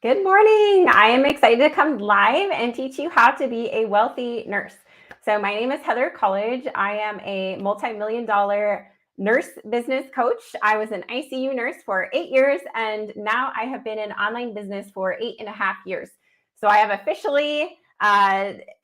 Good morning. I am excited to come live and teach you how to be a wealthy nurse. So my name is Heather Colledge. I am a multi-million-dollar nurse business coach. I was an ICU nurse for 8 years, and now I have been in online business for 8.5 years. So I have officially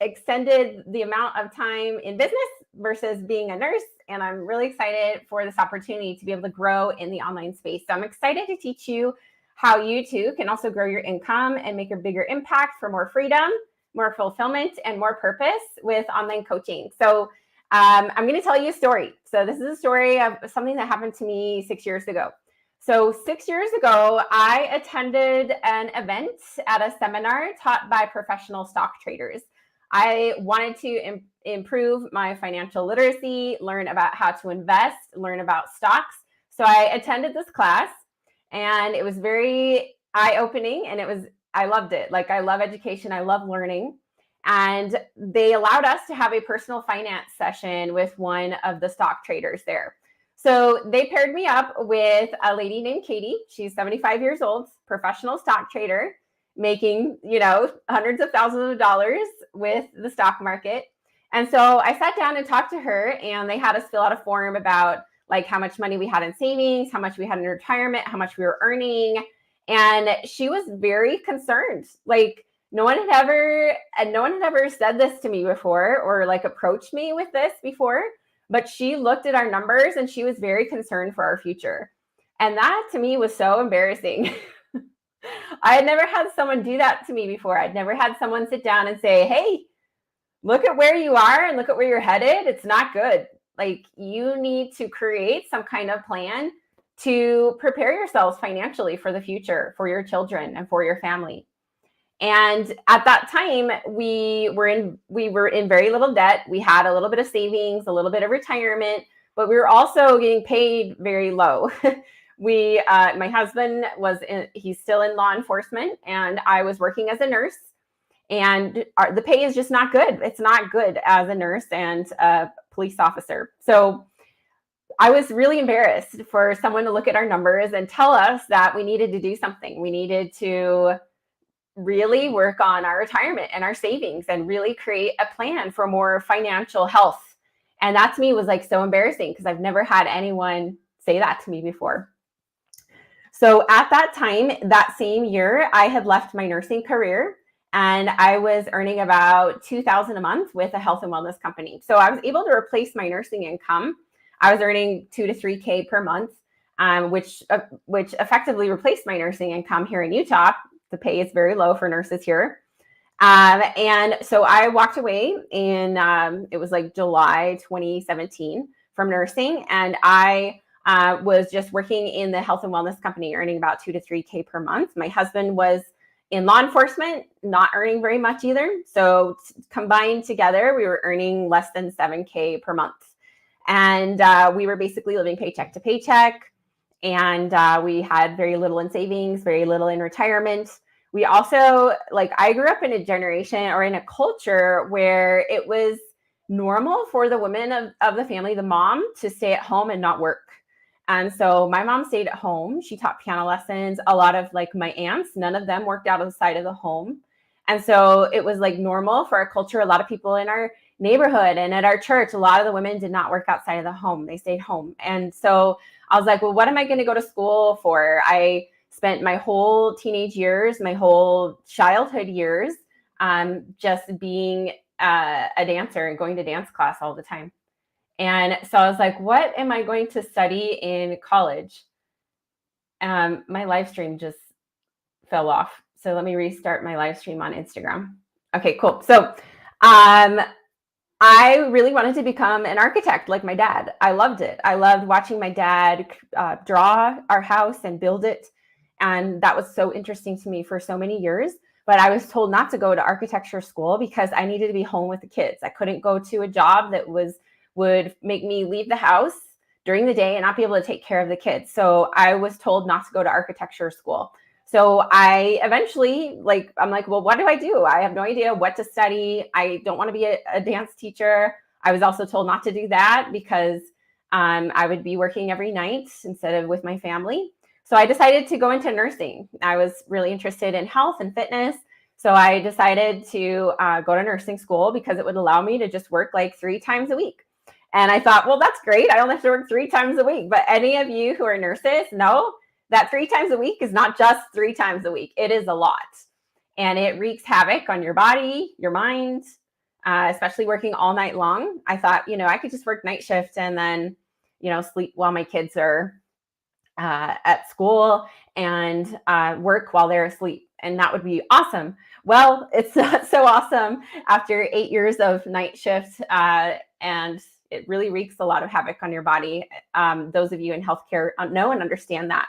extended the amount of time in business versus being a nurse, and I'm really excited for this opportunity to be able to grow in the online space. So I'm excited to teach you how you too can also grow your income and make a bigger impact for more freedom, more fulfillment, and more purpose with online coaching. So I'm going to tell you a story. So this is a story of something that happened to me 6 years ago. So 6 years ago, I attended an event at a seminar taught by professional stock traders. I wanted to improve my financial literacy, learn about how to invest, learn about stocks. So I attended this class, and it was very eye-opening, and I loved it. Like, I love education, I love learning. And they allowed us to have a personal finance session with one of the stock traders there. So they paired me up with a lady named Katie. She's 75 years old, professional stock trader, making, hundreds of thousands of dollars with the stock market. And so I sat down and talked to her, and they had us fill out a form about like how much money we had in savings, how much we had in retirement, how much we were earning. And she was very concerned. Like, no one had ever said this to me before, or like approached me with this before, but she looked at our numbers and she was very concerned for our future. And that to me was so embarrassing. I had never had someone do that to me before. I'd never had someone sit down and say, hey, look at where you are and look at where you're headed. It's not good. Like, you need to create some kind of plan to prepare yourselves financially for the future, for your children and for your family. And at that time, we were in very little debt. We had a little bit of savings, a little bit of retirement, but we were also getting paid very low. My husband he's still in law enforcement, and I was working as a nurse. And the pay is just not good. It's not good as a nurse and a police officer. So I was really embarrassed for someone to look at our numbers and tell us that we needed to do something. We needed to really work on our retirement and our savings and really create a plan for more financial health. And that to me was like so embarrassing because I've never had anyone say that to me before. So at that time, that same year, I had left my nursing career, and I was earning about $2,000 a month with a health and wellness company. So I was able to replace my nursing income. I was earning $2,000 to $3,000 per month, which effectively replaced my nursing income here in Utah. The pay is very low for nurses here. And so I walked away in, it was like July 2017 from nursing. And I was just working in the health and wellness company, earning about $2,000 to $3,000 per month. My husband was in law enforcement, not earning very much either. So combined together, we were earning less than $7,000 per month. And we were basically living paycheck to paycheck. And we had very little in savings, very little in retirement. We also, I grew up in a generation or in a culture where it was normal for the women of the family, the mom, to stay at home and not work. And so my mom stayed at home. She taught piano lessons. A lot of my aunts, none of them worked out of the side of the home. And so it was normal for our culture. A lot of people in our neighborhood and at our church, a lot of the women did not work outside of the home. They stayed home. And so I was like, well, what am I going to go to school for? I spent my whole teenage years, my whole childhood years, just being a dancer and going to dance class all the time. And so I was like, what am I going to study in college? My live stream just fell off. So let me restart my live stream on Instagram. Okay, cool. So I really wanted to become an architect like my dad. I loved it. I loved watching my dad draw our house and build it. And that was so interesting to me for so many years. But I was told not to go to architecture school because I needed to be home with the kids. I couldn't go to a job that would make me leave the house during the day and not be able to take care of the kids. So I was told not to go to architecture school. So I eventually, I'm like, well, what do I do? I have no idea what to study. I don't want to be a dance teacher. I was also told not to do that because I would be working every night instead of with my family. So I decided to go into nursing. I was really interested in health and fitness. So I decided to go to nursing school because it would allow me to just work like 3 times a week. And I thought, well, that's great. I only have to work 3 times a week. But any of you who are nurses know that 3 times a week is not just 3 times a week. It is a lot. And it wreaks havoc on your body, your mind, especially working all night long. I thought, I could just work night shift and then, sleep while my kids are at school and work while they're asleep. And that would be awesome. Well, it's not so awesome after 8 years of night shift, and it really wreaks a lot of havoc on your body. Those of you in healthcare know and understand that.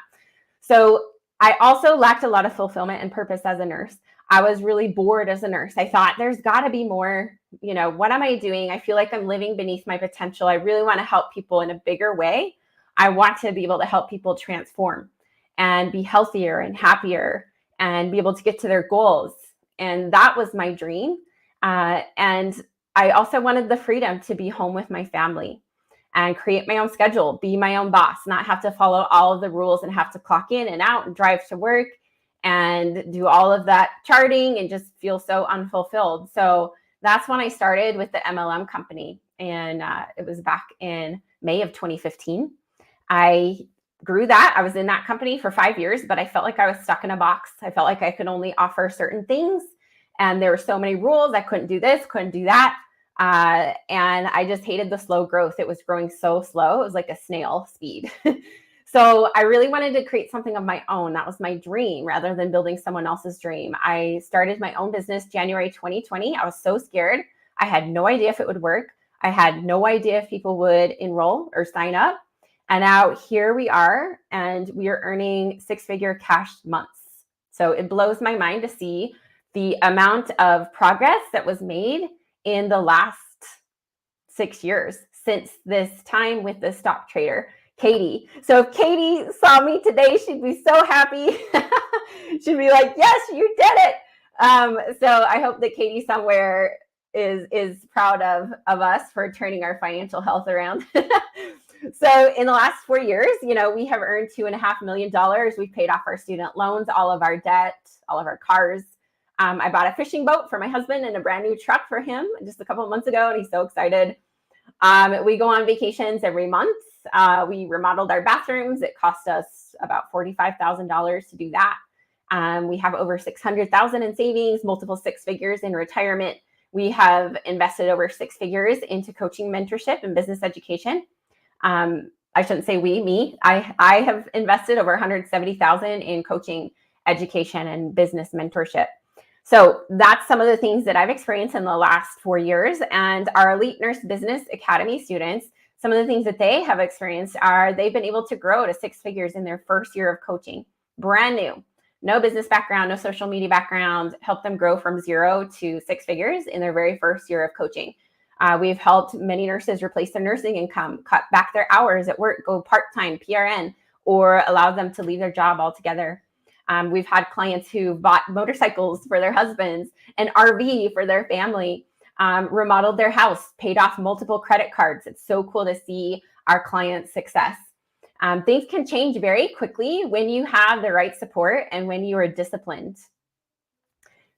So I also lacked a lot of fulfillment and purpose as a nurse. I was really bored as a nurse. I thought there's got to be more. What am I doing? I feel like I'm living beneath my potential. I really want to help people in a bigger way. I want to be able to help people transform and be healthier and happier and be able to get to their goals. And that was my dream. And I also wanted the freedom to be home with my family and create my own schedule, be my own boss, not have to follow all of the rules and have to clock in and out and drive to work and do all of that charting and just feel so unfulfilled. So that's when I started with the MLM company. And it was back in May of 2015. I grew that. I was in that company for 5 years, but I felt like I was stuck in a box. I felt like I could only offer certain things. And there were so many rules. I couldn't do this, couldn't do that. And I just hated the slow growth. It was growing so slow. It was like a snail speed. So I really wanted to create something of my own. That was my dream rather than building someone else's dream. I started my own business January 2020. I was so scared. I had no idea if it would work. I had no idea if people would enroll or sign up. And now here we are, and we are earning 6-figure cash months. So it blows my mind to see the amount of progress that was made in the last 6 years since this time with the stock trader, Katie. So if Katie saw me today, she'd be so happy. She'd be like, yes, you did it. So I hope that Katie somewhere is proud of us for turning our financial health around. So in the last 4 years, we have earned $2.5 million. We've paid off our student loans, all of our debt, all of our cars. I bought a fishing boat for my husband and a brand new truck for him just a couple of months ago, and he's so excited. We go on vacations every month. We remodeled our bathrooms. It cost us about $45,000 to do that. We have over $600,000 in savings, multiple 6 figures in retirement. We have invested over 6 figures into coaching, mentorship, and business education. I shouldn't say me. I have invested over $170,000 in coaching, education, and business mentorship. So that's some of the things that I've experienced in the last 4 years. And our Elite Nurse Business Academy students, some of the things that they have experienced are they've been able to grow to 6 figures in their first year of coaching. Brand new, no business background, no social media background, help them grow from 0 to 6 figures in their very first year of coaching. We've helped many nurses replace their nursing income, cut back their hours at work, go part-time, PRN, or allow them to leave their job altogether. We've had clients who bought motorcycles for their husbands, an RV for their family, remodeled their house, paid off multiple credit cards. It's so cool to see our clients' success. Things can change very quickly when you have the right support and when you are disciplined.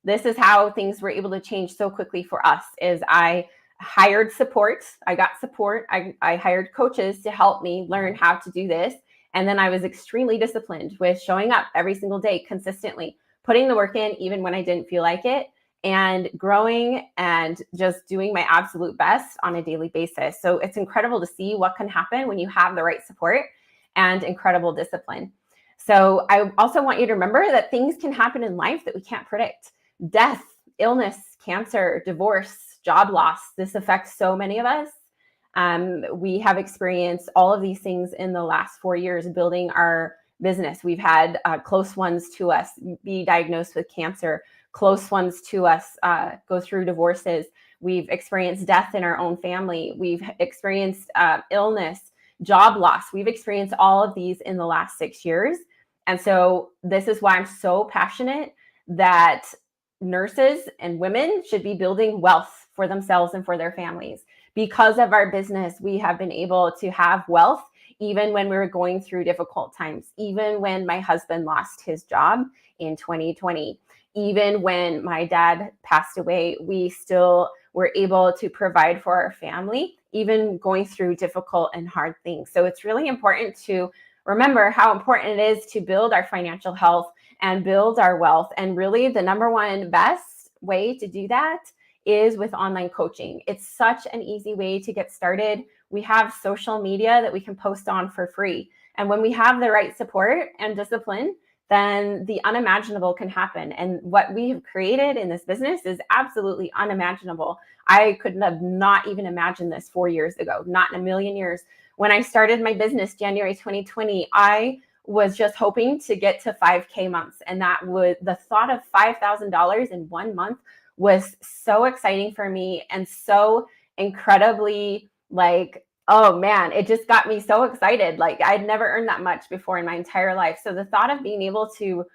This is how things were able to change so quickly for us. Is I hired support. I got support. I hired coaches to help me learn how to do this. And then I was extremely disciplined with showing up every single day consistently, putting the work in even when I didn't feel like it, and growing and just doing my absolute best on a daily basis. So it's incredible to see what can happen when you have the right support and incredible discipline. So I also want you to remember that things can happen in life that we can't predict. Death, illness, cancer, divorce, job loss. This affects so many of us. We have experienced all of these things in the last 4 years building our business. We've had close ones to us be diagnosed with cancer, close ones to us go through divorces. We've experienced death in our own family. We've experienced illness, job loss. We've experienced all of these in the last 6 years. And so this is why I'm so passionate that nurses and women should be building wealth for themselves and for their families. Because of our business, we have been able to have wealth even when we were going through difficult times, even when my husband lost his job in 2020, even when my dad passed away, we still were able to provide for our family, even going through difficult and hard things. So it's really important to remember how important it is to build our financial health and build our wealth. And really the number one best way to do that is with online coaching. It's such an easy way to get started. We have social media that we can post on for free. And when we have the right support and discipline, then the unimaginable can happen. And what we have created in this business is absolutely unimaginable. I could have not even imagined this 4 years ago, not in a million years. When I started my business January 2020, I was just hoping to get to 5K months. And that would, the thought of $5,000 in 1 month was so exciting for me and so incredibly like, oh man, it just got me so excited. Like I'd never earned that much before in my entire life. So the thought of being able to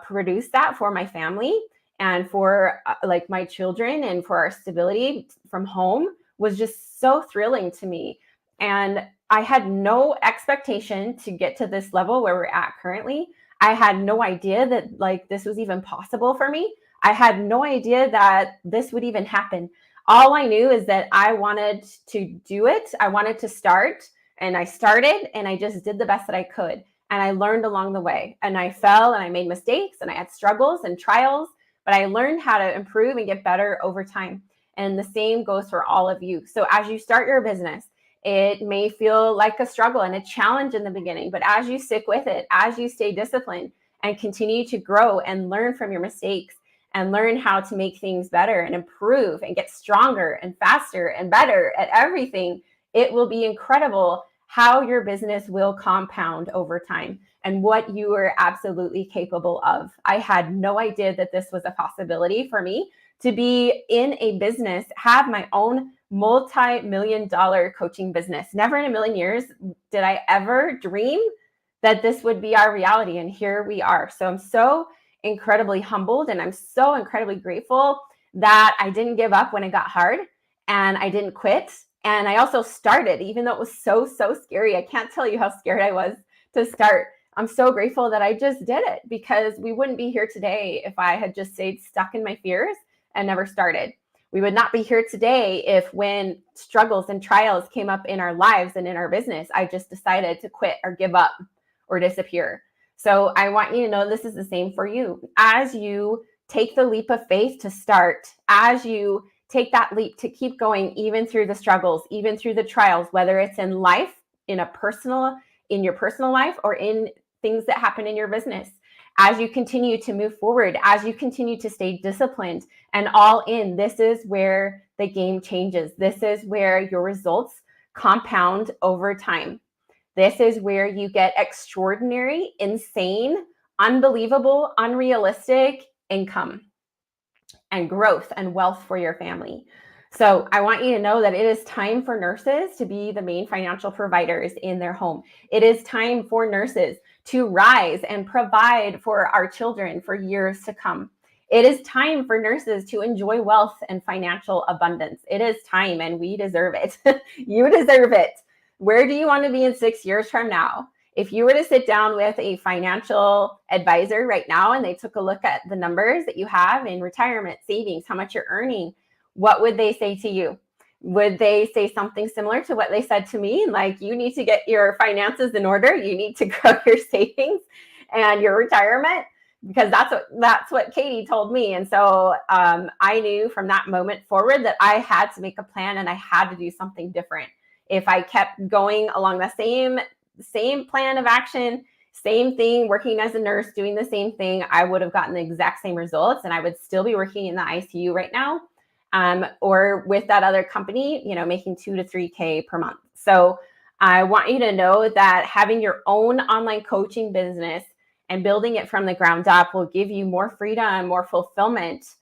produce that for my family and for like my children and for our stability from home was just so thrilling to me. And I had no expectation to get to this level where we're at currently. I had no idea that like this was even possible for me. I had no idea that this would even happen. All I knew is that I wanted to do it. I wanted to start, and I started, and I just did the best that I could. And I learned along the way, and I fell and I made mistakes and I had struggles and trials, but I learned how to improve and get better over time. And the same goes for all of you. So as you start your business, it may feel like a struggle and a challenge in the beginning, but as you stick with it, as you stay disciplined and continue to grow and learn from your mistakes and learn how to make things better and improve and get stronger and faster and better at everything, it will be incredible how your business will compound over time and what you are absolutely capable of. I had no idea that this was a possibility for me to be in a business, have my own multi-million-dollar coaching business. Never in a million years did I ever dream that this would be our reality. And here we are. So I'm so incredibly humbled and I'm so incredibly grateful that I didn't give up when it got hard and I didn't quit. And I also started, even though it was so scary. I can't tell you how scared I was to start. I'm so grateful that I just did it, because we wouldn't be here today if I had just stayed stuck in my fears and never started. We would not be here today if when struggles and trials came up in our lives and in our business, I just decided to quit or give up or disappear. So I want you to know this is the same for you. As you take the leap of faith to start, as you take that leap to keep going, even through the struggles, even through the trials, whether it's in life, in your personal life, or in things that happen in your business, as you continue to move forward, as you continue to stay disciplined and all in, this is where the game changes. This is where your results compound over time. This is where you get extraordinary, insane, unbelievable, unrealistic income and growth and wealth for your family. So I want you to know that it is time for nurses to be the main financial providers in their home. It is time for nurses to rise and provide for our children for years to come. It is time for nurses to enjoy wealth and financial abundance. It is time, and we deserve it. You deserve it. Where do you want to be in 6 years from now? If you were to sit down with a financial advisor right now and they took a look at the numbers that you have in retirement, savings, how much you're earning, what would they say to you? Would they say something similar to what they said to me? Like, you need to get your finances in order. You need to grow your savings and your retirement, because that's what Katie told me. And so I knew from that moment forward that I had to make a plan and I had to do something different. If I kept going along the same plan of action, same thing, working as a nurse, doing the same thing, I would have gotten the exact same results, and I would still be working in the ICU right now, or with that other company, making 2 to 3K per month. So I want you to know that having your own online coaching business and building it from the ground up will give you more freedom, more fulfillment,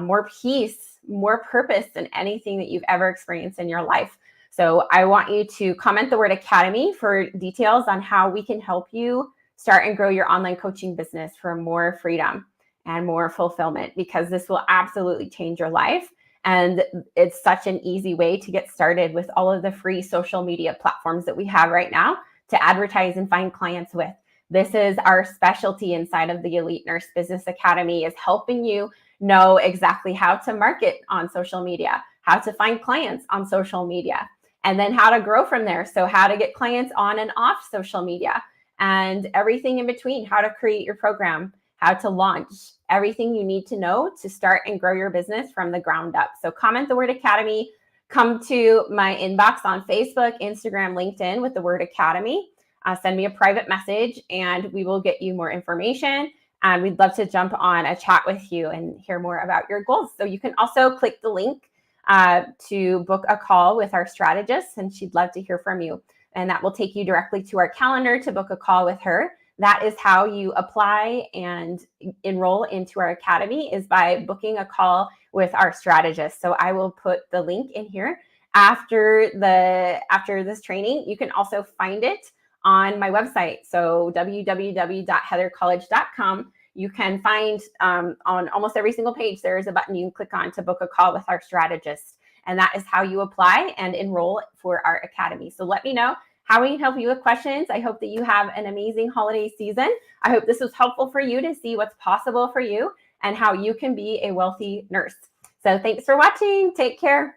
more peace, more purpose than anything that you've ever experienced in your life. So I want you to comment the word academy for details on how we can help you start and grow your online coaching business for more freedom and more fulfillment, because this will absolutely change your life. And it's such an easy way to get started with all of the free social media platforms that we have right now to advertise and find clients with. This is our specialty inside of the Elite Nurse Business Academy, is helping you know exactly how to market on social media, how to find clients on social media, and then how to grow from there. So how to get clients on and off social media and everything in between, how to create your program, how to launch, everything you need to know to start and grow your business from the ground up. So comment the word Academy, come to my inbox on Facebook, Instagram, LinkedIn with the word Academy. Send me a private message and we will get you more information. And we'd love to jump on a chat with you and hear more about your goals. So you can also click the link to book a call with our strategist, and she'd love to hear from you. And that will take you directly to our calendar to book a call with her. That is how you apply and enroll into our academy, is by booking a call with our strategist. So I will put the link in here after this training. You can also find it on my website. So www.heathercolledge.com. You can find on almost every single page, there is a button you can click on to book a call with our strategist. And that is how you apply and enroll for our academy. So let me know how we can help you with questions. I hope that you have an amazing holiday season. I hope this was helpful for you to see what's possible for you and how you can be a wealthy nurse. So thanks for watching. Take care.